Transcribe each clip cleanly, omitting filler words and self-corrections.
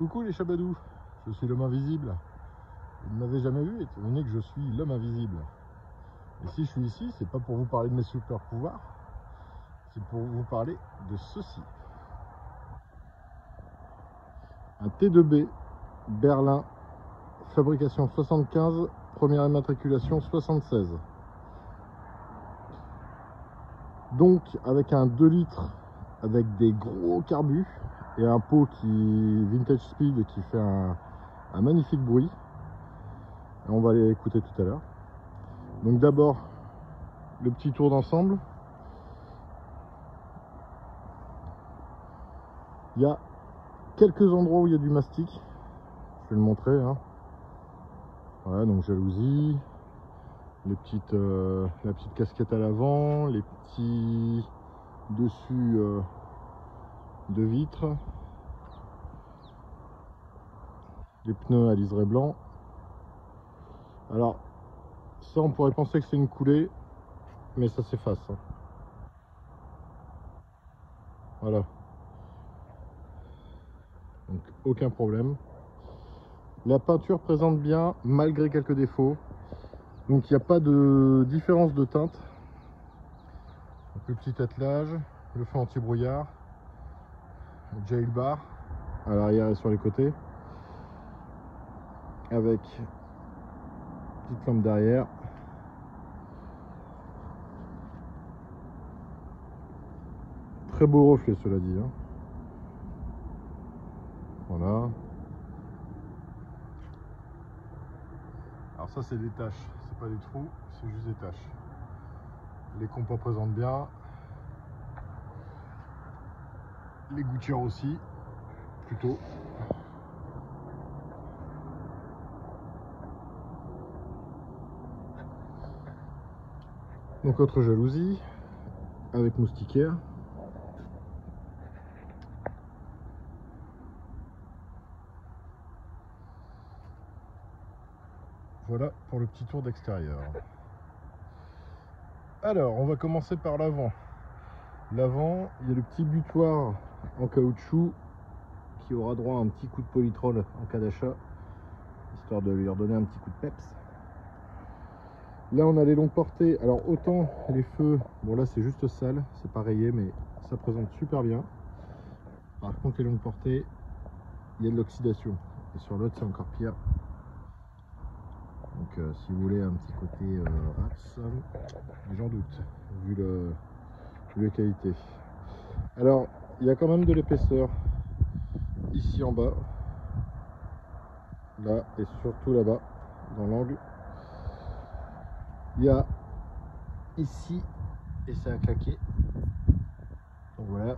Coucou les chabadous, je suis l'homme invisible. Vous ne m'avez jamais vu étant donné que je suis l'homme invisible. Et si je suis ici, c'est pas pour vous parler de mes super pouvoirs, c'est pour vous parler de ceci. Un T2B Berlin, fabrication 75, première immatriculation 76. Donc avec un 2 litres avec des gros carbus et un pot qui vintage speed qui fait un magnifique bruit. Et on va aller écouter tout à l'heure. Donc d'abord le petit tour d'ensemble. Il y a quelques endroits où il y a du mastic. Je vais le montrer. Hein. Voilà, donc jalousie, la petite casquette à l'avant, les petits dessus de vitres, les pneus à liseré blanc. Alors ça, on pourrait penser que c'est une coulée, mais ça s'efface. Hein. Voilà. Donc aucun problème. La peinture présente bien malgré quelques défauts. Donc il n'y a pas de différence de teinte. Donc, le petit attelage, le feu anti-brouillard, le jail bar à l'arrière et sur les côtés, avec petite lampe derrière. Très beau reflet, cela dit. Hein. Voilà. Alors ça, c'est des taches, c'est pas des trous, c'est juste des taches. Les compas présentent bien. Les gouttières aussi, plutôt. Donc autre jalousie avec moustiquaire. Voilà pour le petit tour d'extérieur. Alors on va commencer par l'avant. L'avant, il y a le petit butoir en caoutchouc qui aura droit à un petit coup de polytrol en cas d'achat, histoire de lui redonner un petit coup de peps. Là on a les longues portées. Alors autant les feux, bon là c'est juste sale, c'est pas rayé, mais ça présente super bien. Par contre les longues portées, il y a de l'oxydation, et sur l'autre c'est encore pire. Donc si vous voulez un petit côté j'en doute vu les qualités. Alors il y a quand même de l'épaisseur ici en bas, là et surtout là-bas dans l'angle. Il y a ici et ça a claqué. Donc voilà,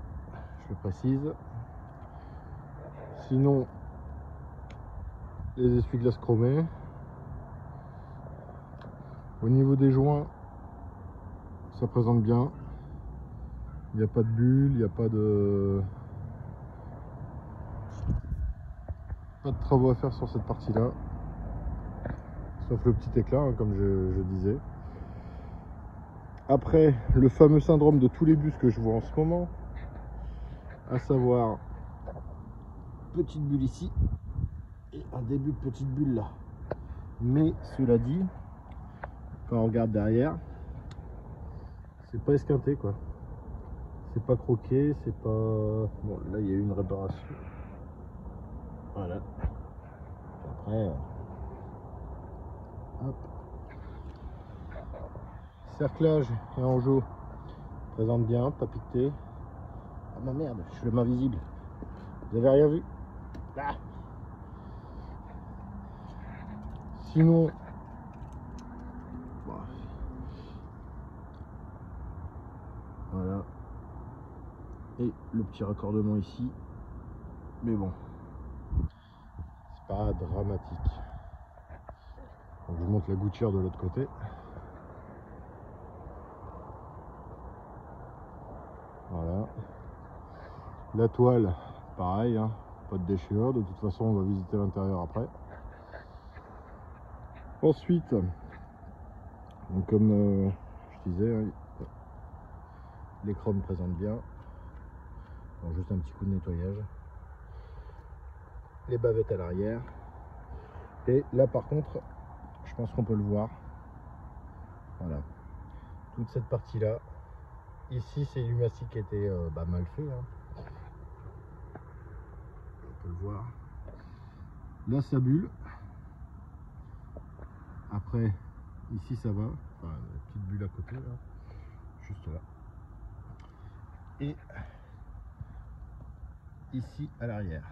je le précise. Sinon les essuie-glaces chromés. Au niveau des joints, ça présente bien. Il n'y a pas de bulles, il n'y a pas de travaux à faire sur cette partie-là. Sauf le petit éclat, hein, comme je disais. Après, le fameux syndrome de tous les bus que je vois en ce moment, à savoir petite bulle ici et un début de petite bulle là. Mais cela dit, quand on regarde derrière, c'est pas esquinté quoi. C'est pas croqué, c'est pas... Bon, là il y a eu une réparation. Voilà. Après, hop. Cerclage et enjeu présente bien, pas piqueté. Ah ma merde, je suis le main visible. Vous avez rien vu? Ah. Sinon, voilà. Et le petit raccordement ici. Mais bon, c'est pas dramatique. Donc je vous montre la gouttière de l'autre côté. Voilà. La toile, pareil, hein, pas de déchirure. De toute façon, on va visiter l'intérieur après. Ensuite, donc comme je disais, hein, les chromes présentent bien. Alors, juste un petit coup de nettoyage. les bavettes à l'arrière. Et là par contre, je pense qu'on peut le voir. Voilà. Toute cette partie là. Ici c'est du mastic qui était mal fait. Hein. On peut le voir. Là ça bulle. Après, ici ça va. Enfin, une petite bulle à côté là. Juste là. Et ici à l'arrière.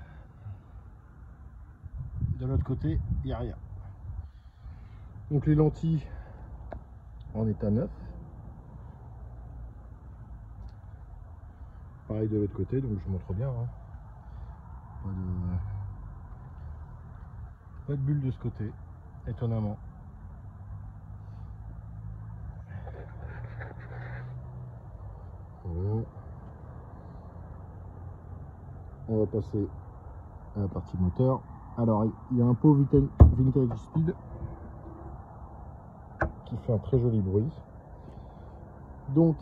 De l'autre côté, il n'y a rien. Donc les lentilles en état neuf. Pareil de l'autre côté, donc je montre bien. Hein. Pas de bulle de ce côté, étonnamment. Voilà. On va passer à la partie moteur. Alors il y a un pot Vintage Speed qui fait un très joli bruit. Donc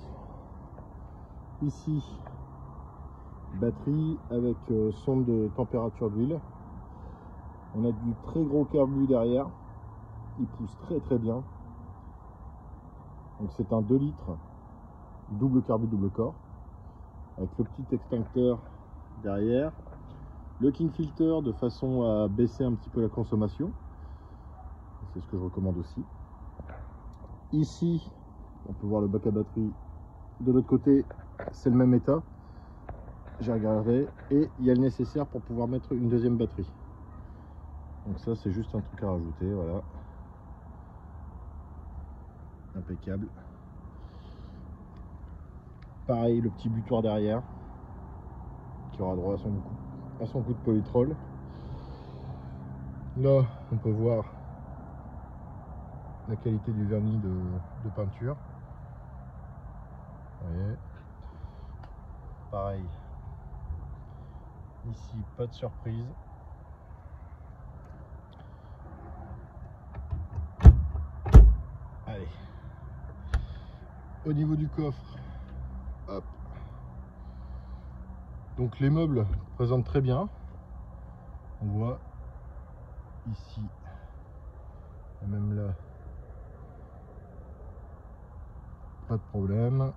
ici batterie avec sonde de température d'huile. On a du très gros carbu derrière, il pousse très bien. Donc c'est un 2 litres double carbu double corps avec le petit extincteur derrière, le king filter de façon à baisser un petit peu la consommation, c'est ce que je recommande aussi. Ici on peut voir le bac à batterie, de l'autre côté c'est le même état, j'ai regardé, et il y a le nécessaire pour pouvoir mettre une deuxième batterie. Donc ça c'est juste un truc à rajouter, voilà. Impeccable. Pareil, le petit butoir derrière qui aura droit à son coup de polytrol. Là on peut voir la qualité du vernis de peinture. Vous voyez. Pareil, ici pas de surprise. Allez, au niveau du coffre, hop. Donc les meubles présentent très bien. On voit ici et même là, pas de problème.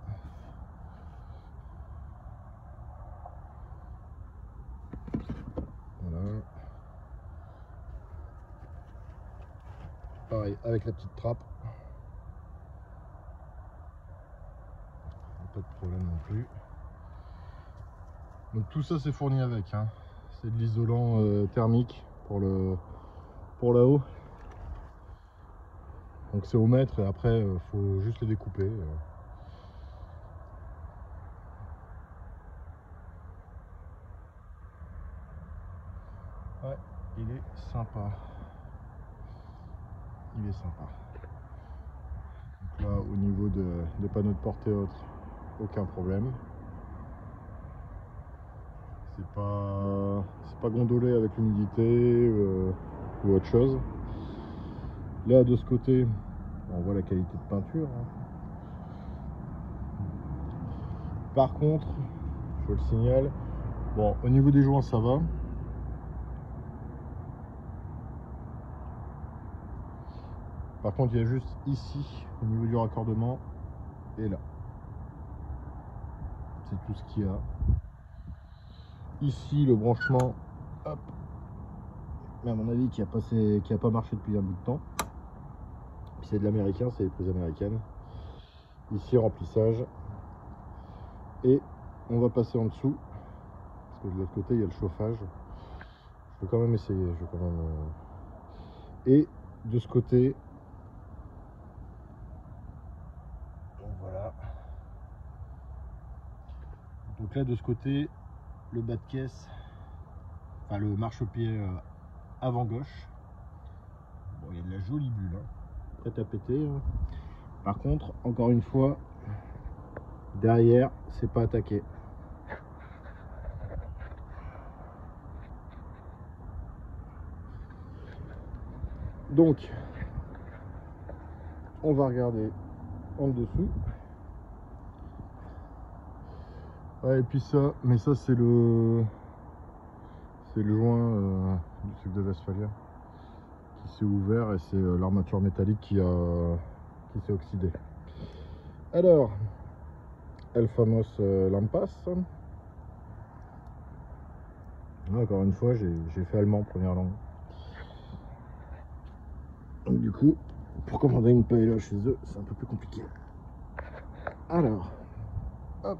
Voilà. Pareil avec la petite trappe. Pas de problème non plus. Donc tout ça c'est fourni avec. Hein. C'est de l'isolant thermique pour là-haut. Donc c'est au mètre et après faut juste les découper. Ouais, il est sympa. Il est sympa. Donc là au niveau des panneaux de portée et autres, aucun problème. C'est pas gondolé avec l'humidité ou autre chose. Là de ce côté, on voit la qualité de peinture. Hein. Par contre, je le signale, bon au niveau des joints ça va. Par contre, il y a juste ici, au niveau du raccordement, et là. C'est tout ce qu'il y a. Ici, le branchement, hop. Mais à mon avis, qui a pas marché depuis un bout de temps. Puis c'est de l'américain, c'est les prises américaines. Ici, remplissage. Et on va passer en dessous. Parce que de l'autre côté, il y a le chauffage. Je vais quand même essayer. Et de ce côté, voilà. Donc là de ce côté, le bas de caisse, enfin le marchepied avant gauche. Bon, il y a de la jolie bulle, hein. Prête à péter. Hein. Par contre, encore une fois, derrière, c'est pas attaqué. Donc, on va regarder en dessous. Ouais, et puis ça, mais ça c'est C'est le joint du truc de Westphalia qui s'est ouvert et c'est l'armature métallique qui s'est oxydée. Alors, El Famos Lampas. Encore une fois, j'ai fait allemand première langue. Donc du coup, pour commander une paella chez eux, c'est un peu plus compliqué. Alors, hop.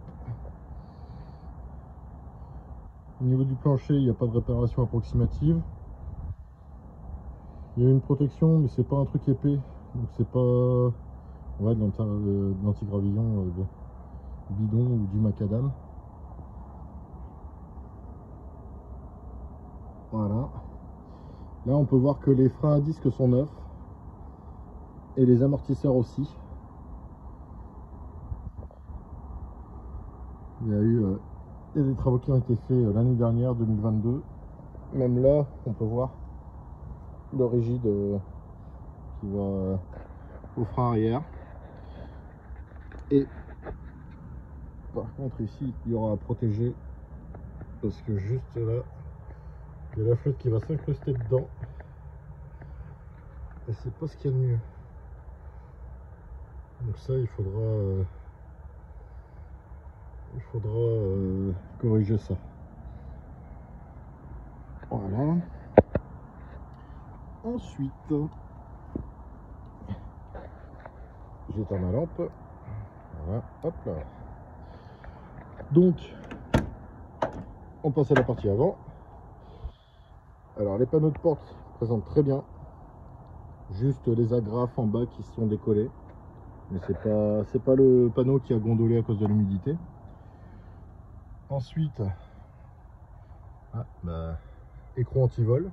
Au niveau du plancher, il n'y a pas de réparation approximative. Il y a une protection, mais c'est pas un truc épais. Donc c'est pas de l'antigravillon bidon ou du macadam. Voilà. Là, on peut voir que les freins à disque sont neufs. Et les amortisseurs aussi. Il y a des travaux qui ont été faits l'année dernière, 2022. Même là, on peut voir le rigide qui va au frein arrière. Et par contre ici, il y aura à protéger parce que juste là, il y a la flotte qui va s'incruster dedans. Et c'est pas ce qu'il y a de mieux. Donc ça, il faudra corriger ça. Voilà. Ensuite, j'éteins ma lampe. Voilà, hop là. Donc, on passe à la partie avant. Alors, les panneaux de porte présentent très bien. Juste les agrafes en bas qui se sont décollés. Mais c'est pas le panneau qui a gondolé à cause de l'humidité. Ensuite, écran anti-vol.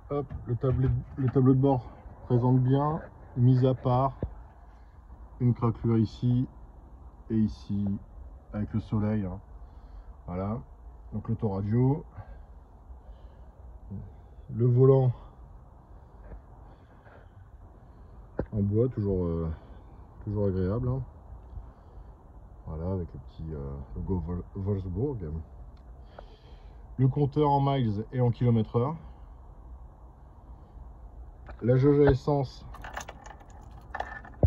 Hop, le tableau de bord présente bien, mis à part une craquelure ici et ici avec le soleil. Hein. Voilà, donc l'autoradio, le volant en bois, toujours agréable. Hein. Voilà, avec le petit logo Wolfsburg. Le compteur en miles et en km/h. La jauge à essence,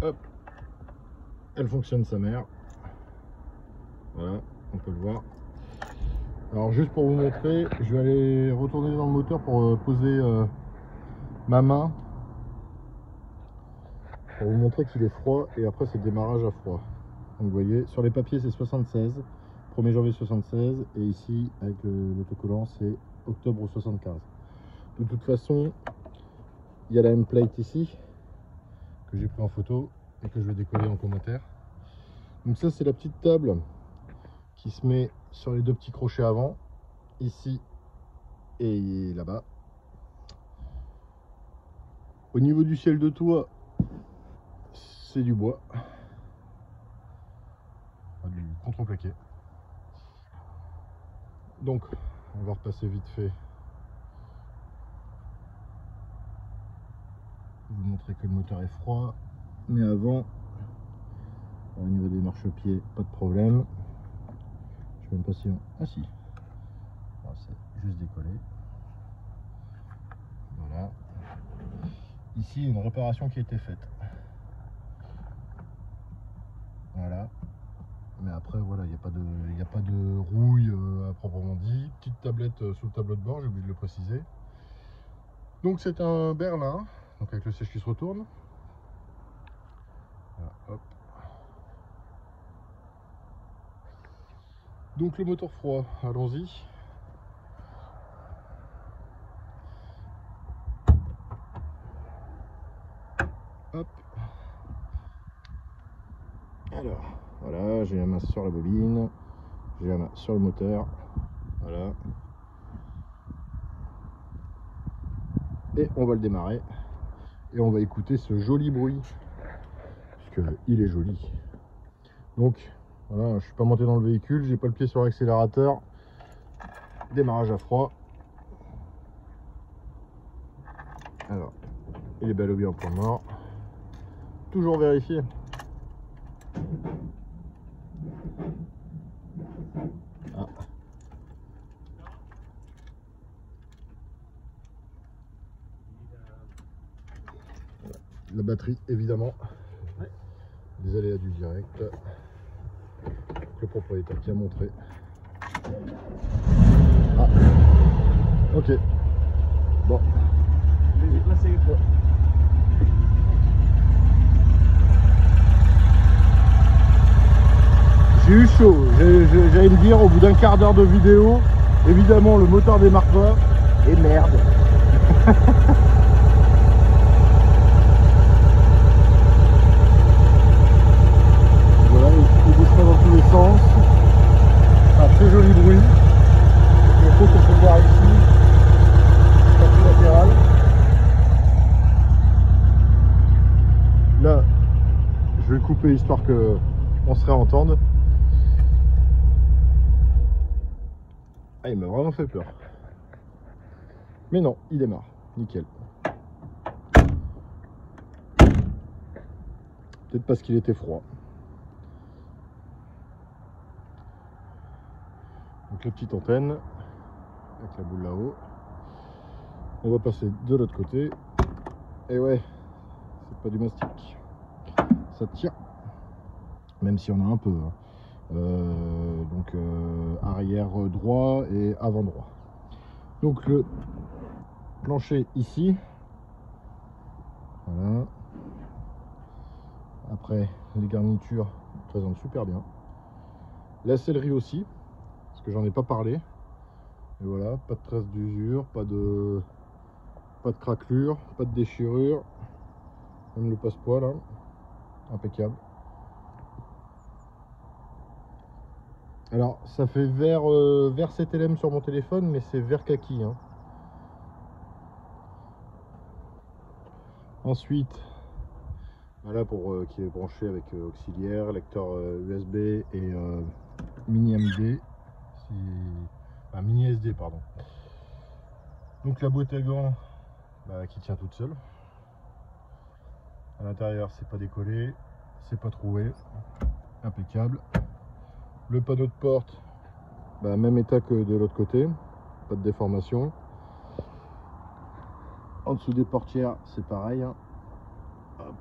hop, elle fonctionne sa mère. Voilà, on peut le voir. Alors juste pour vous montrer, je vais aller retourner dans le moteur pour poser ma main. Pour vous montrer qu'il est froid et après c'est le démarrage à froid. Donc vous voyez, sur les papiers c'est 76, 1er janvier 76 et ici avec l'autocollant c'est octobre 75. De toute façon, il y a la M-plate ici que j'ai pris en photo et que je vais décoller en commentaire. Donc ça c'est la petite table qui se met sur les deux petits crochets avant, ici et là-bas. Au niveau du ciel de toit, c'est du bois, du contreplaqué. Donc on va repasser vite fait. Vous montrer que le moteur est froid, mais avant, au niveau des marchepieds, pas de problème. Je sais même pas si on... Ah si, c'est juste décollé. Voilà. Ici, il y a une réparation qui a été faite. Voilà. Mais après, voilà, il n'y a pas de rouille à proprement dit. Petite tablette sous le tableau de bord, j'ai oublié de le préciser. Donc c'est un Berlin, donc avec le siège qui se retourne. Voilà, hop. Donc le moteur froid, allons-y. Hop. Alors, voilà, j'ai la main sur la bobine, j'ai la main sur le moteur. Voilà. Et on va le démarrer. Et on va écouter ce joli bruit. Parce qu'il est joli. Donc, voilà, je suis pas monté dans le véhicule, j'ai pas le pied sur l'accélérateur. Démarrage à froid. Alors, il est bel ou bien en point mort. Toujours vérifier. Ah. la batterie évidemment. Ouais. Des aléas du direct. Le propriétaire qui a montré. Ah. Ok. Bon. Je vais déplacer une fois. J'ai eu chaud, j'allais me dire au bout d'un quart d'heure de vidéo, évidemment le moteur démarre pas, et merde. Voilà, il bouge pas dans tous les sens. Un très joli bruit. Il faut qu'on peut voir ici, partie latérale. Là, je vais le couper histoire que on se réentende. Ah, il m'a vraiment fait peur. Mais non, il démarre. Nickel. Peut-être parce qu'il était froid. Donc la petite antenne, avec la boule là-haut. On va passer de l'autre côté. Et ouais, c'est pas du mastic. Ça tient. Même si on a un peu. Hein. Donc arrière droit et avant droit. Donc le plancher ici. Voilà. Après les garnitures présentent super bien. La sellerie aussi, parce que j'en ai pas parlé. Et voilà, pas de traces d'usure, pas de craquelure, pas de déchirure. Même le passe-poids là, impeccable. Alors ça fait vert 7LM sur mon téléphone, mais c'est vert kaki. Hein. Ensuite, voilà pour qui est branché avec auxiliaire, lecteur USB et mini MD, enfin, mini SD pardon. Donc la boîte à gants qui tient toute seule. À l'intérieur c'est pas décollé, c'est pas troué, impeccable. Le panneau de porte, même état que de l'autre côté, pas de déformation. En dessous des portières c'est pareil. Hein. Hop.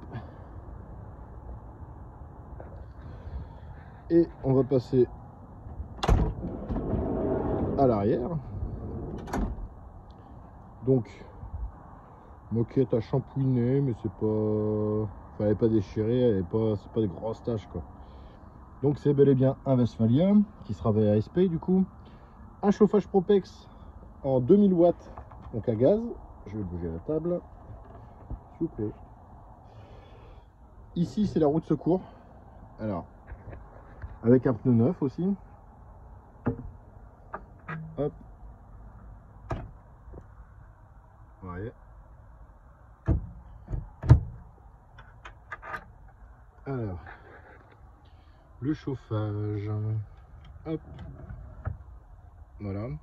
Et on va passer à l'arrière. Donc moquette à shampouiner, mais c'est pas, fallait pas déchirer, c'est pas des grosses taches quoi. Donc c'est bel et bien un Westphalia qui sera VASP du coup, un chauffage Propex en 2000 watts, donc à gaz. Je vais bouger la table s'il vous plaît. Ici c'est la roue de secours, alors avec un pneu neuf aussi. Hop. Ouais. Alors, le chauffage. Hop. Voilà. Donc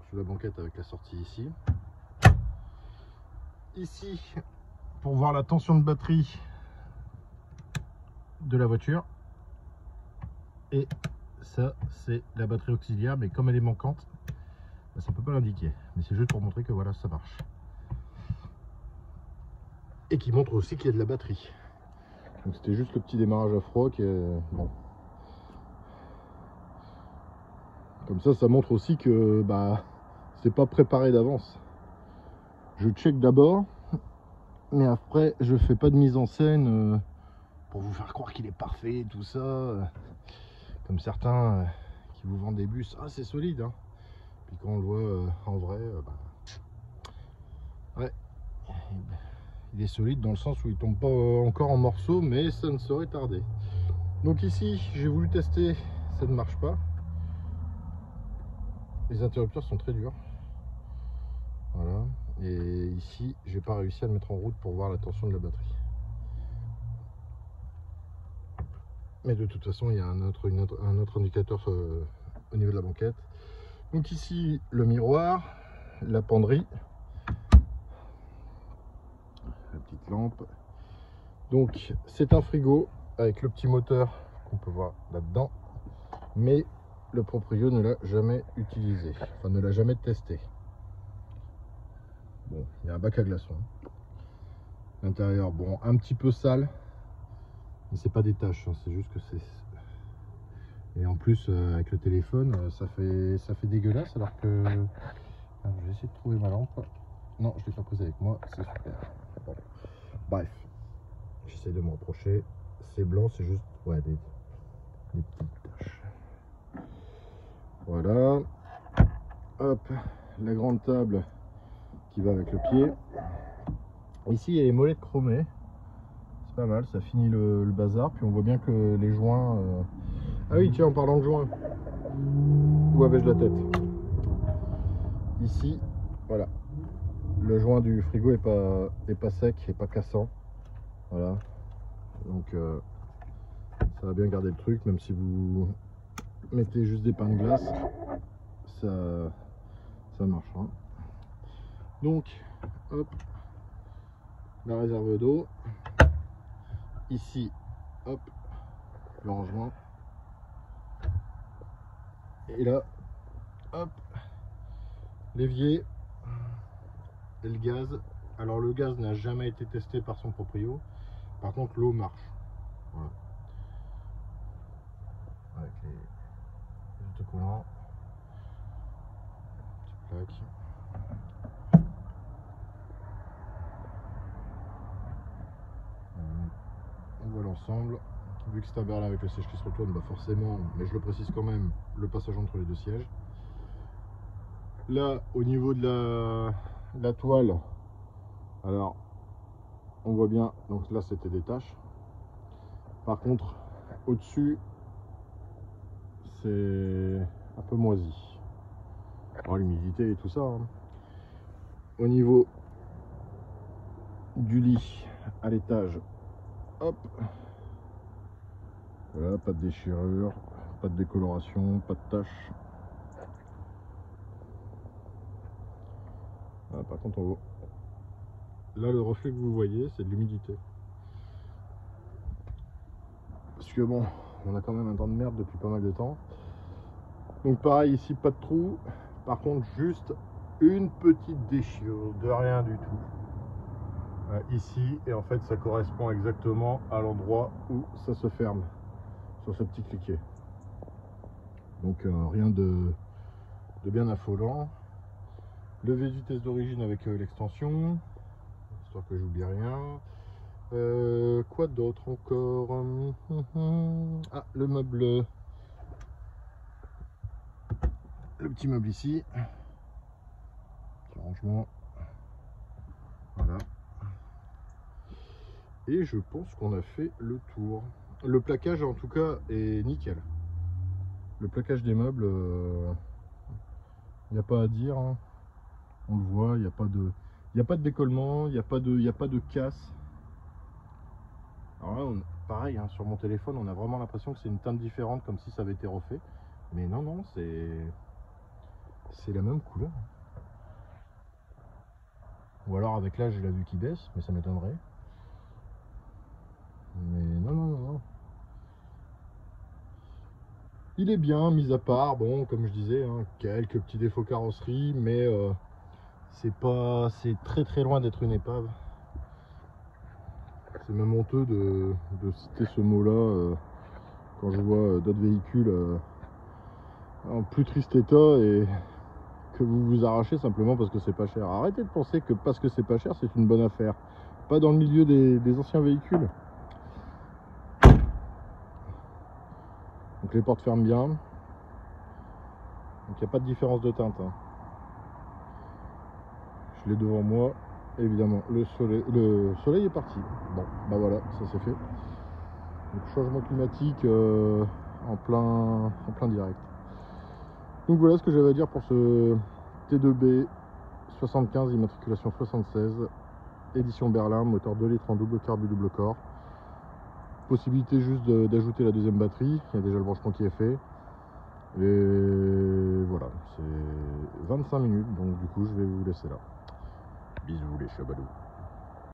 sous la banquette avec la sortie ici. Ici, pour voir la tension de batterie de la voiture. Et ça, c'est la batterie auxiliaire, mais comme elle est manquante, ça peut pas l'indiquer. Mais c'est juste pour montrer que voilà, ça marche. Et qui montre aussi qu'il y a de la batterie. Donc c'était juste le petit démarrage à froid qui est bon. Comme ça montre aussi que c'est pas préparé d'avance. Je check d'abord, mais après je fais pas de mise en scène pour vous faire croire qu'il est parfait et tout ça. Comme certains qui vous vendent des bus, ah c'est solide. Hein. Puis quand on le voit en vrai, ouais, il est solide dans le sens où il tombe pas encore en morceaux, mais ça ne saurait tarder. Donc ici, j'ai voulu tester, ça ne marche pas. Les interrupteurs sont très durs. Voilà. Et ici, j'ai pas réussi à le mettre en route pour voir la tension de la batterie. Mais de toute façon, il y a un autre indicateur au niveau de la banquette. Donc ici, le miroir, la penderie, la petite lampe. Donc c'est un frigo avec le petit moteur qu'on peut voir là-dedans, mais le proprio ne l'a jamais utilisé, enfin ne l'a jamais testé. Bon, il y a un bac à glaçons. L'intérieur, bon, un petit peu sale, mais c'est pas des taches, hein, c'est juste que c'est... Et en plus, avec le téléphone, ça fait dégueulasse, alors que... Ah, je vais essayer de trouver ma lampe. Non, je l'ai pas posée avec moi, c'est super. Bon. Bref, j'essaie de me reprocher. C'est blanc, c'est juste ouais, des petites taches. Voilà. Hop, la grande table qui va avec le pied. Ici, il y a les molettes chromées. C'est pas mal, ça finit le bazar. Puis on voit bien que les joints... Ah oui, tiens, en parlant de joints. Où avais-je la tête? Ici, voilà. Le joint du frigo est pas sec, et pas cassant. Voilà. Donc ça va bien garder le truc, même si vous mettez juste des pains de glace, ça marchera. Donc, hop, la réserve d'eau. Ici, hop, le rangement. Et là, hop, l'évier et le gaz. Alors le gaz n'a jamais été testé par son proprio. Par contre, l'eau marche. Voilà. Avec les autocollants. Petite plaque. On voit l'ensemble. Vu que c'est un Berlin avec le siège qui se retourne, bah forcément, mais je le précise quand même, le passage entre les deux sièges. Là, au niveau de la toile, alors on voit bien, donc là c'était des taches. Par contre, au-dessus, c'est un peu moisi. Oh, l'humidité et tout ça. Hein. Au niveau du lit à l'étage, hop, voilà, pas de déchirure, pas de décoloration, pas de taches. Voilà, par contre, là, le reflet que vous voyez, c'est de l'humidité. Parce que bon, on a quand même un temps de merde depuis pas mal de temps. Donc pareil, ici, pas de trou. Par contre, juste une petite déchirure, de rien du tout. Ici, et en fait, ça correspond exactement à l'endroit où ça se ferme, sur ce petit cliquet. Donc rien de bien affolant. Levé du test d'origine avec l'extension, histoire que j'oublie rien. Quoi d'autre encore? Ah, le meuble, le petit meuble ici, petit rangement, voilà. Et je pense qu'on a fait le tour. Le plaquage en tout cas est nickel. Le plaquage des meubles, il n'y a pas à dire, hein. On le voit, il n'y a pas de décollement, il n'y a pas de casse. Alors là, pareil, hein, sur mon téléphone, on a vraiment l'impression que c'est une teinte différente, comme si ça avait été refait. Mais non, non, c'est la même couleur. Ou alors avec l'âge, j'ai la vue qui baisse, mais ça m'étonnerait. Mais non, non, non, non. Il est bien, mis à part, bon, comme je disais, hein, quelques petits défauts carrosserie, mais c'est très très loin d'être une épave. C'est même honteux de citer ce mot-là quand je vois d'autres véhicules en plus triste état et que vous vous arrachez simplement parce que c'est pas cher. Arrêtez de penser que parce que c'est pas cher, c'est une bonne affaire. Pas dans le milieu des anciens véhicules. Donc les portes ferment bien. Donc il n'y a pas de différence de teinte. Hein. Je l'ai devant moi. Évidemment, le soleil est parti. Bon, bah voilà, ça c'est fait. Donc changement climatique en plein direct. Donc voilà ce que j'avais à dire pour ce T2B 75, immatriculation 76, édition Berlin, moteur 2 litres en double carbu double corps. Possibilité juste d'ajouter la deuxième batterie, il y a déjà le branchement qui est fait. Et voilà, c'est 25 minutes, donc du coup je vais vous laisser là. Bisous les chabadous.